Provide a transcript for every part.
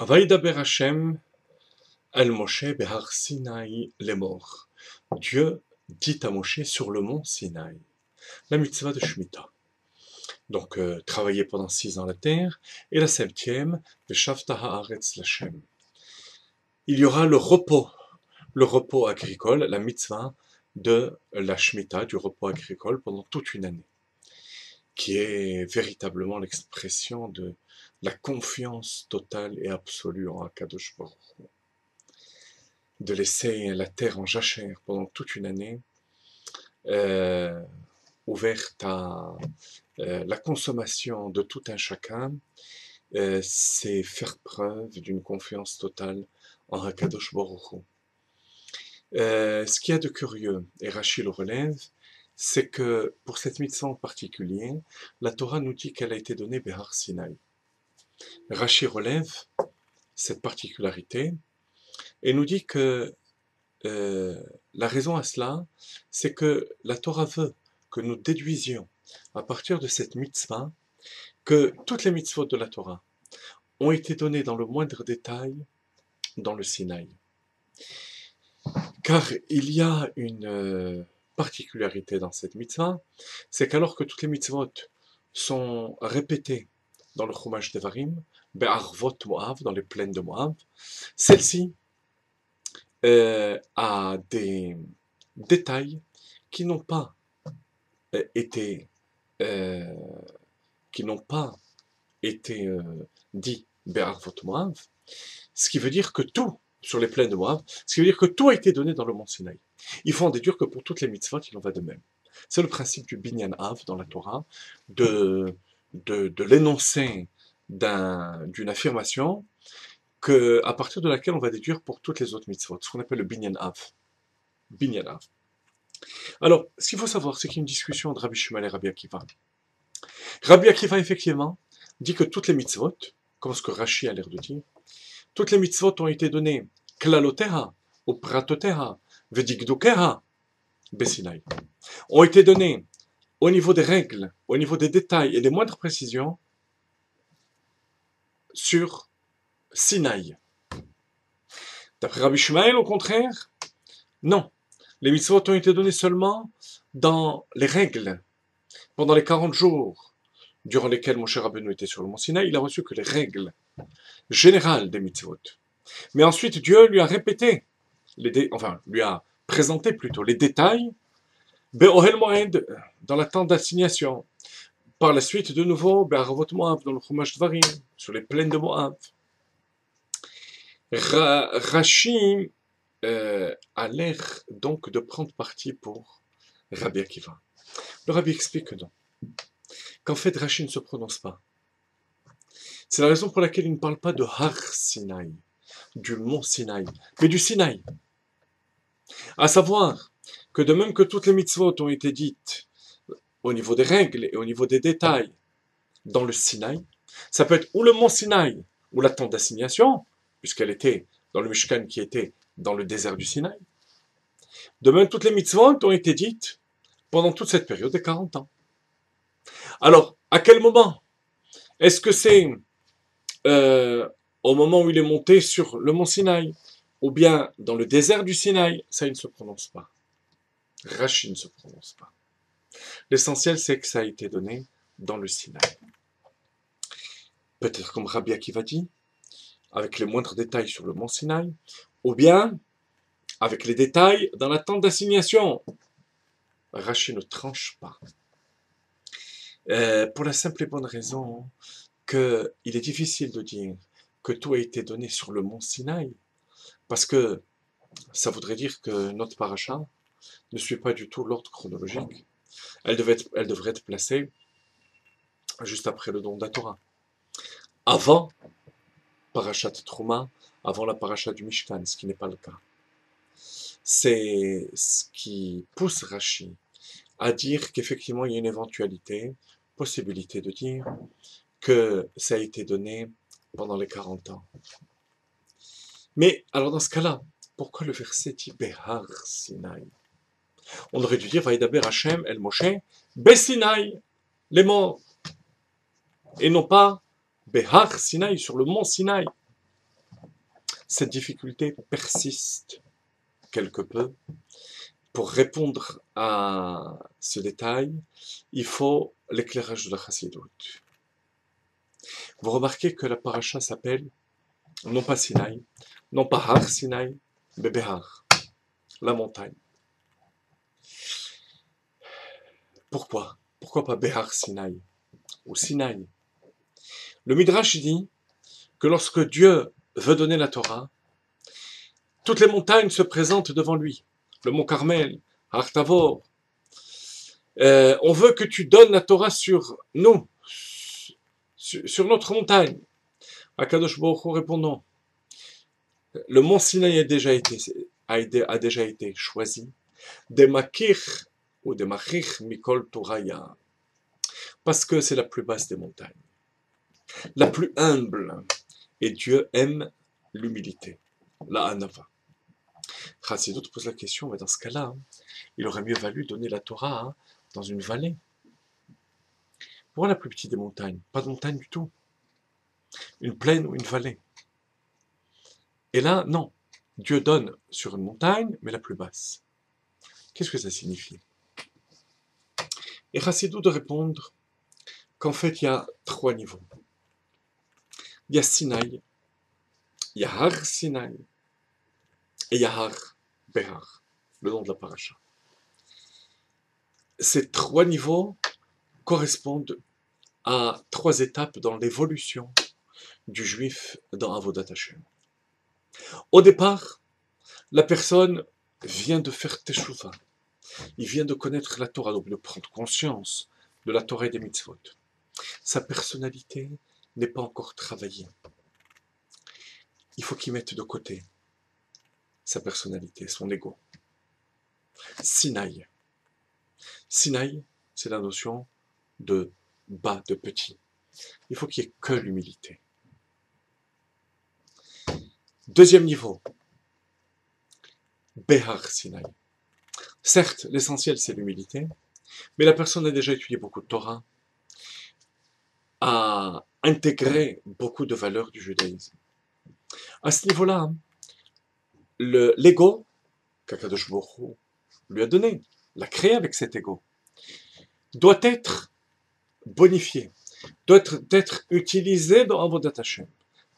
Vaïdaber Hashem El Moshe Behar Sinaï Lemor. Dieu dit à Moshe sur le mont Sinaï, la mitzvah de Shemitah. Donc, travailler pendant 6 ans la terre, et la 7e, Veshavta Haaretz Lashem. Il y aura le repos agricole, la mitzvah de la Shemitah, du repos agricole pendant toute une année, qui est véritablement l'expression de la confiance totale et absolue en Akadosh Baruch Hu. De laisser la terre en jachère pendant toute une année, euh, ouverte à la consommation de tout un chacun, c'est faire preuve d'une confiance totale en Hakadosh Baruch Hu. Ce qu'il y a de curieux, et Rachid le relève, c'est que pour cette mitzvah en particulier, la Torah nous dit qu'elle a été donnée Behar Sinaï. Rachid relève cette particularité et nous dit que la raison à cela, c'est que la Torah veut que nous déduisions à partir de cette mitzvah que toutes les mitzvot de la Torah ont été données dans le moindre détail dans le Sinaï. Car il y a une particularité dans cette mitzvah, c'est qu'alors que toutes les mitzvot sont répétées dans le Chumash Devarim, Be'arvot Moav, dans les plaines de Moav, celle-ci a des détails qui n'ont pas été dits Be'arvot Moav, ce qui veut dire que tout, sur les plaines de Moab, ce qui veut dire que tout a été donné dans le mont Sinaï. Il faut en déduire que pour toutes les mitzvot, il en va de même. C'est le principe du binyan av dans la Torah, de l'énoncé d'une affirmation à partir de laquelle on va déduire pour toutes les autres mitzvot, ce qu'on appelle le binyan av. Binyan av. Alors, ce qu'il faut savoir, c'est qu'il y a une discussion entre Rabbi Shmuel et Rabbi Akiva. Rabbi Akiva, effectivement, dit que toutes les mitzvot, comme ce que Rashi a l'air de dire, toutes les mitzvot ont été données, klaloteha, ou pratoteha, vedigdukeha, besinaï, ont été données au niveau des règles, au niveau des détails et des moindres précisions sur Sinaï. D'après Rabbi Shmuel, au contraire, non. Les mitzvot ont été données seulement dans les règles. Pendant les 40 jours durant lesquels Moshe Rabbeinu était sur le mont Sinaï, il a reçu que les règles générales des mitzvot. Mais ensuite, Dieu lui a répété, lui a présenté plutôt les détails, Be'ohel Moed, dans la tente d'assignation. Par la suite, de nouveau, Be'aravot Moab, dans le Chumash Dvarim, sur les plaines de Moab. Rashi a l'air donc de prendre parti pour Rabbi Akiva. Le Rabbi explique que non. Qu'en fait, Rashi ne se prononce pas. C'est la raison pour laquelle il ne parle pas de Har Sinaï, du mont Sinaï, mais du Sinaï. À savoir que de même que toutes les mitzvot ont été dites au niveau des règles et au niveau des détails dans le Sinaï, ça peut être ou le mont Sinaï, ou la tente d'assignation, puisqu'elle était dans le Mishkan qui était dans le désert du Sinaï. De même, toutes les mitzvot ont été dites pendant toute cette période de 40 ans. Alors, à quel moment? Est-ce que c'est au moment où il est monté sur le mont Sinaï, ou bien dans le désert du Sinaï? Ça, il ne se prononce pas. Rashi ne se prononce pas. L'essentiel, c'est que ça a été donné dans le Sinaï. Peut-être comme Rabbi Akiva dit, avec les moindres détails sur le mont Sinaï, ou bien avec les détails dans la tente d'assignation. Rashi ne tranche pas. Pour la simple et bonne raison qu'il est difficile de dire que tout a été donné sur le mont Sinaï, parce que ça voudrait dire que notre paracha ne suit pas du tout l'ordre chronologique. Elle devrait être placée juste après le don de la Torah. Avant Parashat Trouma, avant la paracha du Mishkan, ce qui n'est pas le cas. C'est ce qui pousse Rashi à dire qu'effectivement il y a une éventualité, possibilité de dire que ça a été donné pendant les 40 ans. Mais alors dans ce cas-là, pourquoi le verset dit Behar Sinaï? On aurait dû dire Vaïdaber Hashem El Moshe Besinaï, les morts, et non pas Behar Sinaï, sur le mont Sinaï. Cette difficulté persiste quelque peu. Pour répondre à ce détail, il faut l'éclairage de la Chassidoute. Vous remarquez que la paracha s'appelle non pas Sinaï, non pas Har Sinaï, mais Behar, la montagne. Pourquoi? Pourquoi pas Behar Sinaï ou Sinaï? Le Midrash dit que lorsque Dieu veut donner la Torah, toutes les montagnes se présentent devant lui. Le mont Carmel, Har Tavor. On veut que tu donnes la Torah sur nous, sur notre montagne. Akadosh Baruch Hu répond non. Le mont Sinaï a déjà été choisi. Des makir ou des machir mikol Toraya. Parce que c'est la plus basse des montagnes. La plus humble. Et Dieu aime l'humilité. La anava. Chassidut pose la question, mais dans ce cas-là, il aurait mieux valu donner la Torah dans une vallée. Pour la plus petite des montagnes. Pas de montagne du tout. Une plaine ou une vallée. Et là, non. Dieu donne sur une montagne, mais la plus basse. Qu'est-ce que ça signifie? Et Chassidut de répondre qu'en fait, il y a 3 niveaux. Il y a Sinaï, il y a Har Sinaï, et il y a Har Behar, le nom de la paracha. Ces 3 niveaux correspondent à 3 étapes dans l'évolution du juif dans Avodat Hashem. Au départ, la personne vient de faire Teshuvah. Il vient de connaître la Torah, donc de prendre conscience de la Torah et des mitzvot. Sa personnalité n'est pas encore travaillée. Il faut qu'il mette de côté sa personnalité, son ego. Sinaï. Sinaï, c'est la notion de bas, de petit. Il faut qu'il n'y ait que l'humilité. Deuxième niveau, Behar Sinaï. Certes, l'essentiel c'est l'humilité, mais la personne a déjà étudié beaucoup de Torah, a intégré beaucoup de valeurs du judaïsme. À ce niveau-là, l'ego, qu'Akadosh Baruch Hu lui a donné, l'a créé avec cet ego, doit être bonifié, doit être utilisé dans Avodat Hashem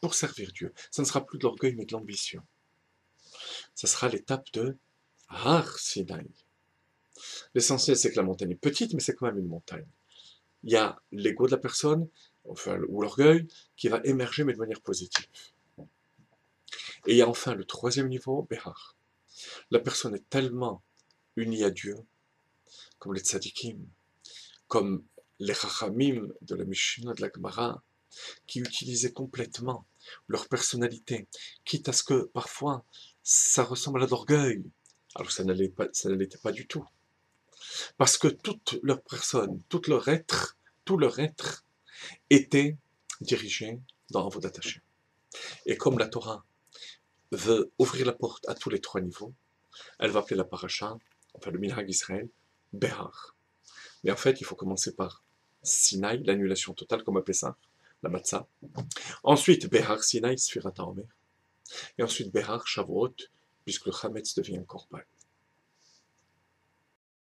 pour servir Dieu. Ça ne sera plus de l'orgueil mais de l'ambition. Ça sera l'étape de Har Sinaï. L'essentiel c'est que la montagne est petite mais c'est quand même une montagne. Il y a l'ego de la personne, enfin, ou l'orgueil, qui va émerger mais de manière positive. Et il y a enfin le 3e niveau, Behar. La personne est tellement unie à Dieu, comme les tzadikim, comme les chachamim de la Mishnah, de la Gemara, qui utilisaient complètement leur personnalité, quitte à ce que parfois ça ressemble à de l'orgueil, alors ça ne l'était pas du tout. Parce que toute leur personne, tout leur être était dirigé dans Avodat Hashem. Et comme la Torah veut ouvrir la porte à tous les 3 niveaux, elle va appeler la paracha, enfin le Minhag Israël, Behar. Mais en fait, il faut commencer par Sinaï, l'annulation totale, comme on appelait ça, la matzah. Ensuite, Behar Sinaï, Sfirat HaOmer. Et ensuite, Behar Shavuot, puisque le Chametz devient un korban.